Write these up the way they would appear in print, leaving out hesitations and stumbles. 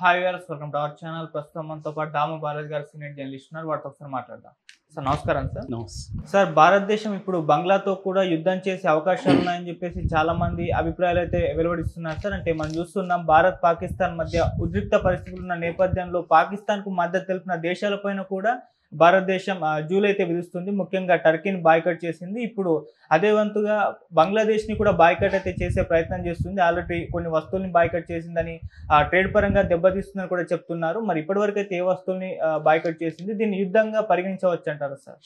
Hi viewers, welcome to our channel. ప్రస్తుతం మనతో పాటు దాము బాలాజీ గారు సీనియర్ జర్నలిస్ట్ ఉన్నారు. వాటితో ఒకసారి మాట్లాడదాం. సార్ నమస్కారం. సార్ భారతదేశం ఇప్పుడు బంగ్లాతో కూడా యుద్ధం చేసే అవకాశాలు ఉన్నాయని చెప్పేసి చాలా మంది అభిప్రాయాలు అయితే వెలువడిస్తున్నారు సార్. అంటే మనం చూస్తున్నాం, భారత్ పాకిస్తాన్ మధ్య ఉద్రిక్త పరిస్థితులు ఉన్న నేపథ్యంలో పాకిస్తాన్ కు మద్దతు తెలిపిన దేశాలపైన కూడా భారతదేశం జూలు అయితే విధిస్తుంది. ముఖ్యంగా టర్కీని బాయ్కట్ చేసింది. ఇప్పుడు అదే వంతుగా బంగ్లాదేశ్ ని కూడా బాయ్కట్ అయితే చేసే ప్రయత్నం చేస్తుంది. ఆల్రెడీ కొన్ని వస్తువుల్ని బాయ్కట్ చేసిందని, ట్రేడ్ పరంగా దెబ్బతీస్తుందని కూడా చెప్తున్నారు. మరి ఇప్పటివరకు అయితే ఏ వస్తువుల్ని బాయ్కట్ చేసింది, దీన్ని యుద్ధంగా పరిగణించవచ్చు అంటారు సార్?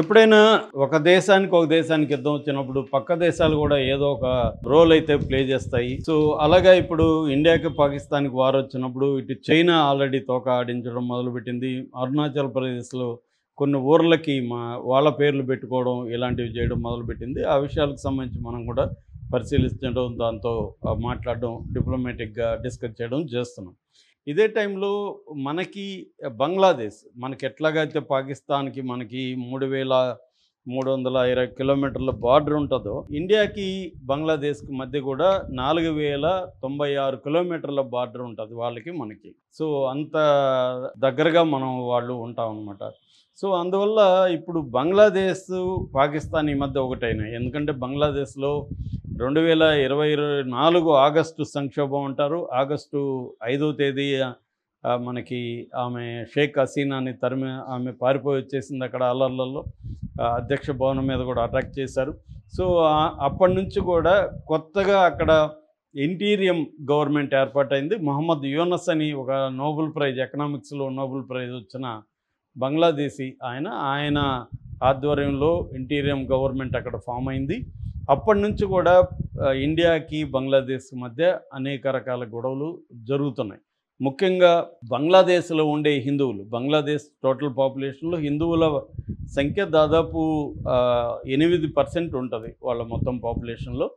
ఎప్పుడైనా ఒక దేశానికి యుద్ధం వచ్చినప్పుడు పక్క దేశాలు కూడా ఏదో ఒక రోల్ అయితే ప్లే చేస్తాయి. సో అలాగా ఇప్పుడు ఇండియాకి పాకిస్తాన్కి వార్ వచ్చినప్పుడు ఇటు చైనా ఆల్రెడీ తోక ఆడించడం మొదలుపెట్టింది. అరుణాచల్ ప్రదేశ్లో కొన్ని ఊర్లకి వాళ్ళ పేర్లు పెట్టుకోవడం, ఇలాంటివి చేయడం మొదలుపెట్టింది. ఆ విషయాలకు సంబంధించి మనం కూడా పరిశీలించడం, దాంతో మాట్లాడడం, డిప్లొమాటిక్గా డిస్కస్ చేయడం చేస్తున్నాం. ఇదే టైంలో మనకి బంగ్లాదేశ్, మనకి ఎట్లాగైతే పాకిస్తాన్కి మనకి 3320 కిలోమీటర్ల బార్డర్ ఉంటుందో, ఇండియాకి బంగ్లాదేశ్కి మధ్య కూడా 4096 కిలోమీటర్ల బార్డర్ ఉంటుంది వాళ్ళకి మనకి. సో అంత దగ్గరగా వాళ్ళు ఉంటాం అన్నమాట. సో అందువల్ల ఇప్పుడు బంగ్లాదేశ్ పాకిస్తాన్ ఈ మధ్య ఒకటైనాయి. ఎందుకంటే బంగ్లాదేశ్లో 2024 ఆగస్టు సంక్షోభం అంటారు. ఆగస్టు 5వ తేదీ మనకి ఆమె షేక్ హసీనాని ఆమె పారిపోయి వచ్చేసింది. అక్కడ అల్లర్లలో అధ్యక్ష భవనం మీద కూడా అటాక్ చేశారు. సో అప్పటి నుంచి కూడా కొత్తగా అక్కడ ఇంటీరియం గవర్నమెంట్ ఏర్పాటైంది. మొహమ్మద్ యూనస్ అని ఒక నోబెల్ ప్రైజ్, ఎకనామిక్స్లో నోబెల్ ప్రైజ్ వచ్చిన బంగ్లాదేశీ ఆయన ఆధ్వర్యంలో ఇంటీరియం గవర్నమెంట్ అక్కడ ఫామ్ అయింది. అప్పటి నుంచి కూడా ఇండియాకి బంగ్లాదేశ్ మధ్య అనేక రకాల గొడవలు జరుగుతున్నాయి. ముఖ్యంగా బంగ్లాదేశ్లో ఉండే హిందువులు, బంగ్లాదేశ్ టోటల్ పాపులేషన్లో హిందువుల సంఖ్య దాదాపు 8% ఉంటుంది వాళ్ళ మొత్తం పాపులేషన్లో.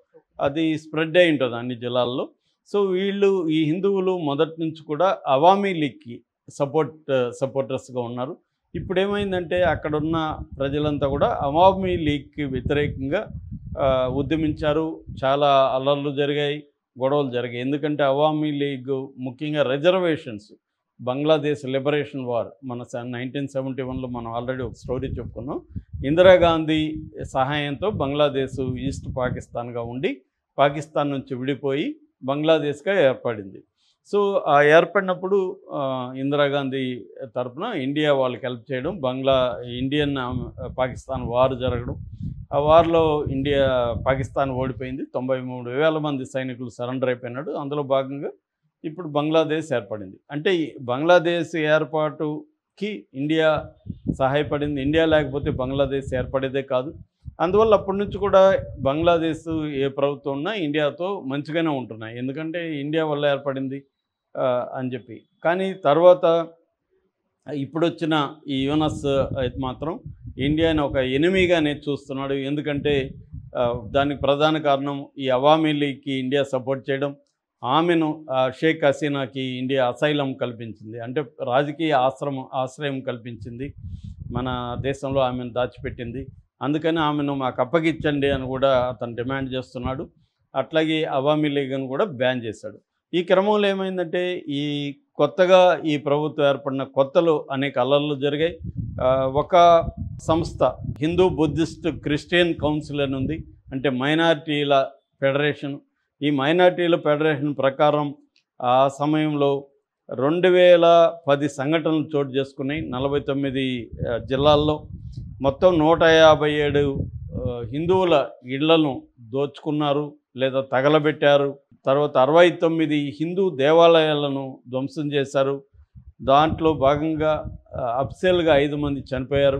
అది స్ప్రెడ్ అయి ఉంటుంది అన్ని జిల్లాల్లో. సో ఈ హిందువులు మొదటి నుంచి కూడా అవామీ లీగ్కి సపోర్టర్స్గా ఉన్నారు. ఇప్పుడు ఏమైందంటే అక్కడున్న ప్రజలంతా కూడా అవామీ లీగ్కి వ్యతిరేకంగా ఉద్యమించారు. చాలా అల్లర్లు జరిగాయి, గొడవలు జరిగాయి. ఎందుకంటే అవామీ లీగ్ ముఖ్యంగా రిజర్వేషన్స్, బంగ్లాదేశ్ లిబరేషన్ వార్, మన 1971లో మనం ఆల్రెడీ ఒక స్టోరీ చెప్పుకున్నాం. ఇందిరాగాంధీ సహాయంతో బంగ్లాదేశ్ ఈస్ట్ పాకిస్తాన్గా ఉండి పాకిస్తాన్ నుంచి విడిపోయి బంగ్లాదేశ్గా ఏర్పడింది. సో ఆ ఏర్పడినప్పుడు ఇందిరాగాంధీ తరఫున ఇండియా వాళ్ళకి హెల్ప్ చేయడం, ఇండియన్ పాకిస్తాన్ వార్ జరగడం. ఆ వార్లో పాకిస్తాన్ ఓడిపోయింది. 93,000 మంది సైనికులు సరెండర్ అయిపోయినాడు. అందులో భాగంగా ఇప్పుడు బంగ్లాదేశ్ ఏర్పడింది. అంటే ఈ బంగ్లాదేశ్ ఏర్పాటుకి ఇండియా సహాయపడింది. ఇండియా లేకపోతే బంగ్లాదేశ్ ఏర్పడేదే కాదు. అందువల్ల అప్పటి నుంచి కూడా బంగ్లాదేశ్ ఏ ప్రభుత్వం ఉన్నా ఇండియాతో మంచిగానే ఉంటున్నాయి. ఎందుకంటే ఇండియా వల్ల ఏర్పడింది అని చెప్పి. కానీ తర్వాత ఇప్పుడు వచ్చిన ఈ యూనస్ మాత్రం ఇండియాని ఒక ఎనిమీగానే చూస్తున్నాడు. ఎందుకంటే దానికి ప్రధాన కారణం ఈ అవామీ లీగ్కి ఇండియా సపోర్ట్ చేయడం, ఆమెను షేక్ హసీనాకి ఇండియా అసైలం కల్పించింది, అంటే రాజకీయ ఆశ్రయం కల్పించింది. మన దేశంలో ఆమెను దాచిపెట్టింది. అందుకని ఆమెను మాకు అప్పగించండి అని కూడా అతను డిమాండ్ చేస్తున్నాడు. అట్లాగే అవామీ లీగ్ను కూడా బ్యాన్ చేశాడు. ఈ క్రమంలో ఏమైందంటే కొత్తగా ఈ ప్రభుత్వం ఏర్పడిన కొత్తలో అనేక అల్లర్లు జరిగాయి. ఒక సంస్థ హిందూ, బుద్ధిస్ట్, క్రిస్టియన్ కౌన్సిల్ అని ఉంది, అంటే మైనారిటీల ఫెడరేషన్. ఈ మైనారిటీల ఫెడరేషన్ ప్రకారం ఆ సమయంలో 2010 సంఘటనలు చోటు చేసుకున్నాయి 49 జిల్లాల్లో. మొత్తం 157 హిందువుల ఇళ్లను దోచుకున్నారు లేదా తగలబెట్టారు. తర్వాత 69 హిందూ దేవాలయాలను ధ్వంసం చేశారు. దాంట్లో భాగంగా అఫ్సల్గా 5 మంది చనిపోయారు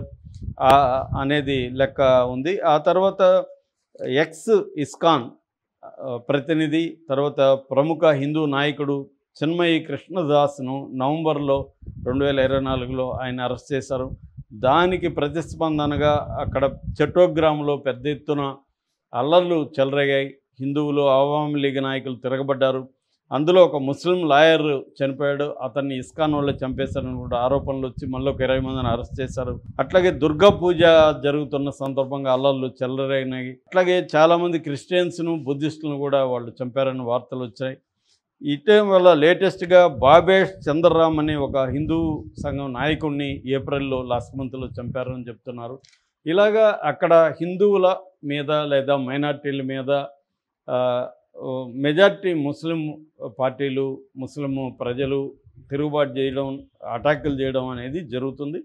అనేది లెక్క ఉంది. ఆ తర్వాత ఇస్కాన్ ప్రతినిధి, తర్వాత ప్రముఖ హిందూ నాయకుడు చిన్మయి కృష్ణదాస్ను నవంబర్లో 2024లో ఆయన అరెస్ట్ చేశారు. దానికి ప్రతిస్పందనగా అక్కడ చట్టోగ్రామంలో పెద్ద ఎత్తున అల్లర్లు చెలరేగాయి. హిందువులు, అవామీ లీగ్ నాయకులు తిరగబడ్డారు. అందులో ఒక ముస్లిం లాయర్ చనిపోయాడు. అతన్ని ఇస్కాన్ వాళ్ళు చంపేశారని కూడా ఆరోపణలు వచ్చి మళ్ళీ 20 మందిని అరెస్ట్ చేశారు. అట్లాగే దుర్గా పూజ జరుగుతున్న సందర్భంగా అల్లర్లు చెలరేగినాయి. అట్లాగే చాలామంది క్రిస్టియన్స్ను, బుద్ధిస్టులను కూడా వాళ్ళు చంపారని వార్తలు వచ్చాయి. ఇటీవల లేటెస్ట్గా బాబేష్ చంద్రరామ్ అనే ఒక హిందూ సంఘం నాయకుడిని ఏప్రిల్లో లాస్ట్ మంత్లో చంపారని చెప్తున్నారు. ఇలాగా అక్కడ హిందువుల మీద లేదా మైనార్టీల మీద మెజార్టీ ముస్లిం పార్టీలు, ముస్లిం ప్రజలు తిరుగుబాటు చేయడం, అటాకులు చేయడం అనేది జరుగుతుంది.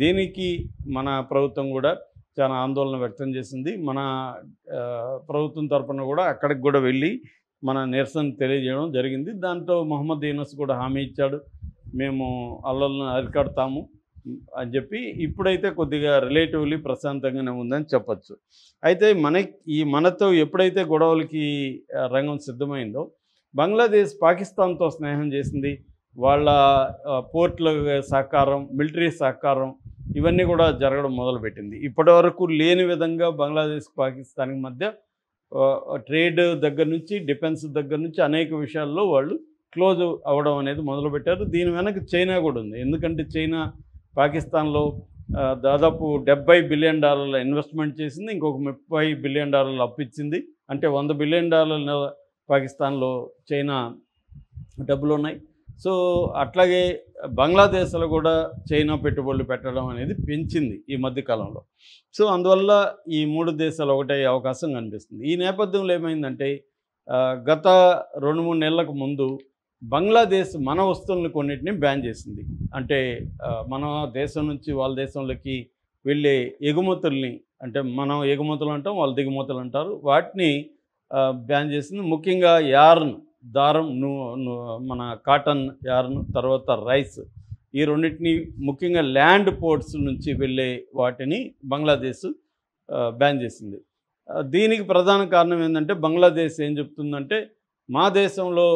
దీనికి మన ప్రభుత్వం కూడా చాలా ఆందోళన వ్యక్తం చేసింది. మన ప్రభుత్వం తరఫున కూడా అక్కడికి కూడా వెళ్ళి మన నిరసన తెలియజేయడం జరిగింది. దాంట్లో మొహమ్మద్ యూనస్ కూడా హామీ ఇచ్చాడు, మేము అల్లర్లను అరికడతాము అని చెప్పి. ఇప్పుడైతే కొద్దిగా రిలేటివ్లీ ప్రశాంతంగానే ఉందని చెప్పచ్చు. అయితే మనతో ఎప్పుడైతే గొడవలకి రంగం సిద్ధమైందో, బంగ్లాదేశ్ పాకిస్తాన్తో స్నేహం చేసింది. వాళ్ళ పోర్టుల సహకారం, మిలిటరీ సహకారం ఇవన్నీ కూడా జరగడం మొదలుపెట్టింది. ఇప్పటివరకు లేని విధంగా బంగ్లాదేశ్ పాకిస్తాన్కి మధ్య ట్రేడ్ దగ్గర నుంచి, డిఫెన్స్ దగ్గర నుంచి అనేక విషయాల్లో వాళ్ళు క్లోజ్ అవ్వడం అనేది మొదలుపెట్టారు. దీని వెనక చైనా కూడా ఉంది. ఎందుకంటే చైనా పాకిస్తాన్లో దాదాపు $70 బిలియన్ ఇన్వెస్ట్మెంట్ చేసింది, ఇంకొక $30 బిలియన్ అప్పు ఇచ్చింది. అంటే $100 బిలియన్ పాకిస్తాన్లో చైనా డబ్బులు ఉన్నాయి. సో అట్లాగే బంగ్లాదేశ్లో కూడా చైనా పెట్టుబడులు పెట్టడం అనేది పెంచింది ఈ మధ్యకాలంలో. సో అందువల్ల ఈ 3 దేశాలు ఒకటయ్యే అవకాశం కనిపిస్తుంది. ఈ నేపథ్యంలో ఏమైందంటే గత 2-3 నెలలకు ముందు బంగ్లాదేశ్ మన వస్తువులను కొన్నిటిని బ్యాన్ చేసింది. అంటే మన దేశం నుంచి వాళ్ళ దేశంలోకి వెళ్ళే ఎగుమతుల్ని, అంటే మనం ఎగుమతులు అంటాం, వాళ్ళు దిగుమతులు అంటారు, వాటిని బ్యాన్ చేసింది. ముఖ్యంగా యార్న్, దారం, మన కాటన్ యార్న్, తర్వాత రైస్, ఈ రెండింటిని ముఖ్యంగా ల్యాండ్ పోర్ట్స్ నుంచి వెళ్ళే వాటిని బంగ్లాదేశ్ బ్యాన్ చేసింది. దీనికి ప్రధాన కారణం ఏంటంటే బంగ్లాదేశ్ ఏం చెప్తుందంటే మా దేశంలో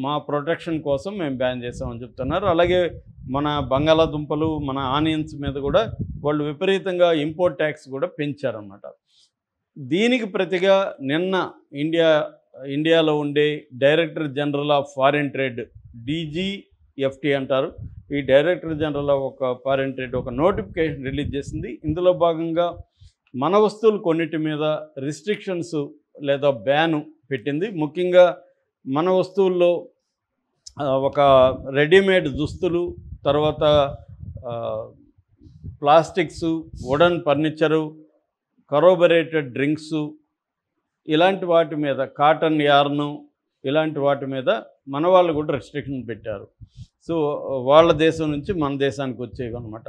మా ప్రొటెక్షన్ కోసం మేము బ్యాన్ చేసామని చెప్తున్నారు. అలాగే మన బంగాళాదుంపలు, మన ఆనియన్స్ మీద కూడా వాళ్ళు విపరీతంగా ఇంపోర్ట్ ట్యాక్స్ కూడా పెంచారన్నమాట. దీనికి ప్రతిగా నిన్న ఇండియాలో ఉండే director general of foreign trade, DGFT అంటారు, ఈ director general of foreign trade ఒక నోటిఫికేషన్ రిలీజ్ చేసింది. ఇందులో భాగంగా మన వస్తువులు కొన్నిటి మీద రిస్ట్రిక్షన్స్ లేదా బ్యాను పెట్టింది. ముఖ్యంగా మన వస్తువుల్లో ఒక రెడీమేడ్ దుస్తులు, తర్వాత ప్లాస్టిక్స్, వుడన్ ఫర్నిచరు, కరోబరేటెడ్ డ్రింక్స్, ఇలాంటి వాటి మీద, కాటన్ యార్ను, ఇలాంటి వాటి మీద మన వాళ్ళు కూడా రెస్ట్రిక్షన్ పెట్టారు. సో వాళ్ళ దేశం నుంచి మన దేశానికి వచ్చేవి అనమాట.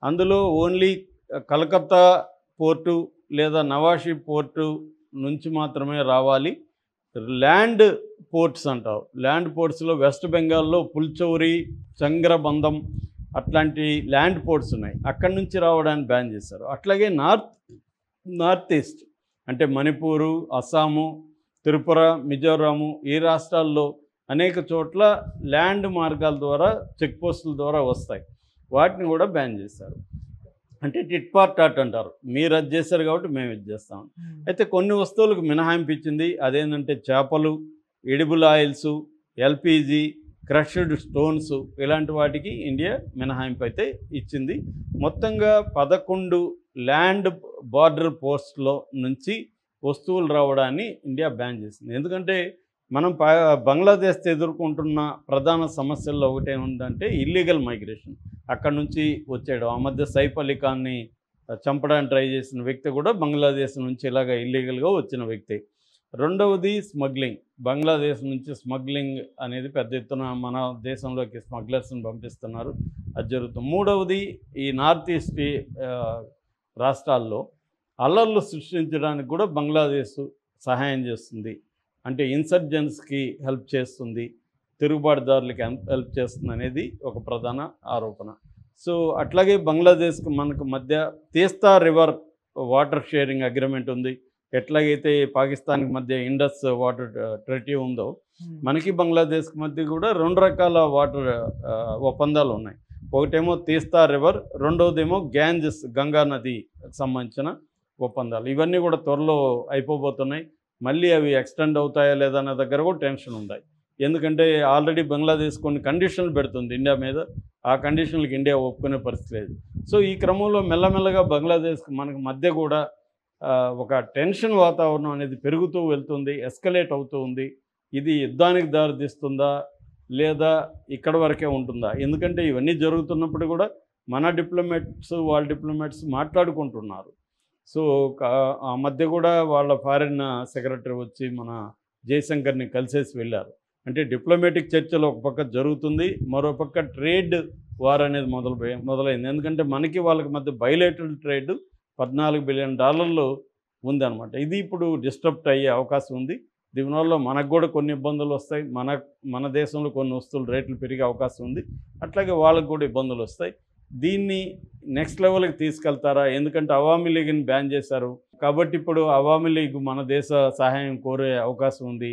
అందులో ఓన్లీ కలకత్తా పోర్టు లేదా నవాషి పోర్టు నుంచి మాత్రమే రావాలి. ల్యాండ్ పోర్ట్స్ అంటారు, ల్యాండ్ పోర్ట్స్లో వెస్ట్ బెంగాల్లో పుల్చౌరి, చంగ్రబంధం అట్లాంటి ల్యాండ్ పోర్ట్స్ ఉన్నాయి, అక్కడి నుంచి రావడానికి బ్యాన్ చేశారు. అట్లాగే నార్త్ ఈస్ట్ అంటే మణిపూరు, అస్సాము, త్రిపుర, మిజోరాము, ఈ రాష్ట్రాల్లో అనేక చోట్ల ల్యాండ్ మార్గాల ద్వారా, చెక్ పోస్టుల ద్వారా వస్తాయి, వాటిని కూడా బ్యాన్ చేశారు. అంటే టిట్ ఫార్ టాట్ అంటారు, మీరు అది చేశారు కాబట్టి మేము ఇది చేస్తాం. అయితే కొన్ని వస్తువులకు మినహాయింపు ఇచ్చింది. అదేంటంటే చేపలు, edible oils, LPG, crushed stones, ఇలాంటి వాటికి ఇండియా మినహాయింపు అయితే ఇచ్చింది. మొత్తంగా 11 ల్యాండ్ బార్డర్ పోస్ట్లో నుంచి వస్తువులు రావడాన్ని ఇండియా బ్యాన్ చేసింది. ఎందుకంటే మనం బంగ్లాదేశ్ ఎదుర్కొంటున్న ప్రధాన సమస్యల్లో ఒకటి ఏముందంటే ఇల్లీగల్ మైగ్రేషన్, అక్కడి నుంచి వచ్చేయడం. ఆ మధ్య సైఫ్ అలీ ఖాన్ని చంపడానికి ట్రై చేసిన వ్యక్తి కూడా బంగ్లాదేశ్ నుంచి ఇలాగ ఇల్లీగల్గా వచ్చిన వ్యక్తి. రెండవది స్మగ్లింగ్, బంగ్లాదేశ్ నుంచి స్మగ్లింగ్ అనేది పెద్ద ఎత్తున మన దేశంలోకి స్మగ్లర్స్ని పంపిస్తున్నారు, అది జరుగుతుంది. మూడవది ఈ నార్త్ ఈస్ట్ రాష్ట్రాల్లో అల్లర్లు సృష్టించడానికి కూడా బంగ్లాదేశ్ సహాయం చేస్తుంది. అంటే ఇన్సర్జెన్స్కి హెల్ప్ చేస్తుంది, తిరుగుబాటుదారులకి హెల్ప్ చేస్తుంది అనేది ఒక ప్రధాన ఆరోపణ. సో అట్లాగే బంగ్లాదేశ్కి మనకు మధ్య తీస్తా రివర్ వాటర్ షేరింగ్ అగ్రిమెంట్ ఉంది. ఎట్లాగైతే పాకిస్తాన్కి మధ్య ఇండస్ వాటర్ ట్రీటీ ఉందో, మనకి బంగ్లాదేశ్కి మధ్య కూడా 2 రకాల వాటర్ ఒప్పందాలు ఉన్నాయి. ఒకటేమో తీస్తా రివర్, రెండవదేమో గ్యాంజెస్, గంగా నదికి సంబంధించిన ఒప్పందాలు. ఇవన్నీ కూడా త్వరలో అయిపోబోతున్నాయి. మళ్ళీ అవి ఎక్స్టెండ్ అవుతాయా లేదా అనే దగ్గర కూడా టెన్షన్ ఉంది. ఎందుకంటే ఆల్రెడీ బంగ్లాదేశ్ కొన్ని కండిషన్లు పెడుతుంది ఇండియా మీద, ఆ కండిషన్లకు ఇండియా ఒప్పుకునే పరిస్థితి లేదు. సో ఈ క్రమంలో మెల్లమెల్లగా బంగ్లాదేశ్కి మనకు మధ్య కూడా ఒక టెన్షన్ వాతావరణం అనేది పెరుగుతూ వెళ్తుంది, ఎస్కలేట్ అవుతూ ఉంది. ఇది యుద్ధానికి దారితీస్తుందా లేదా ఇక్కడ వరకే ఉంటుందా? ఎందుకంటే ఇవన్నీ జరుగుతున్నప్పుడు కూడా మన డిప్లొమాట్స్ వాళ్ళ డిప్లొమాట్స్ మాట్లాడుకుంటున్నారు. సో ఆ మధ్య కూడా వాళ్ళ ఫారిన్ సెక్రటరీ వచ్చి మన జయశంకర్ని కలిసేసి వెళ్ళారు. అంటే డిప్లొమాటిక్ చర్చలు ఒక పక్క జరుగుతుంది, మరో పక్క ట్రేడ్ వార్ అనేది మొదలైంది. ఎందుకంటే మనకి వాళ్ళకి మధ్య బైలేటరల్ ట్రేడ్ $14 బిలియన్ ఉందన్నమాట. ఇది ఇప్పుడు డిస్టర్బ్ అయ్యే అవకాశం ఉంది. దీనివల్ల మనకు కూడా కొన్ని ఇబ్బందులు వస్తాయి. మన దేశంలో కొన్ని వస్తువులు రేట్లు పెరిగే అవకాశం ఉంది. అట్లాగే వాళ్ళకు కూడా ఇబ్బందులు వస్తాయి. దీన్ని నెక్స్ట్ లెవెల్కి తీసుకెళ్తారా? ఎందుకంటే అవామీ లీగ్ని బ్యాన్ చేశారు కాబట్టి ఇప్పుడు అవామీ లీగ్ మన దేశ సహాయం కోరే అవకాశం ఉంది.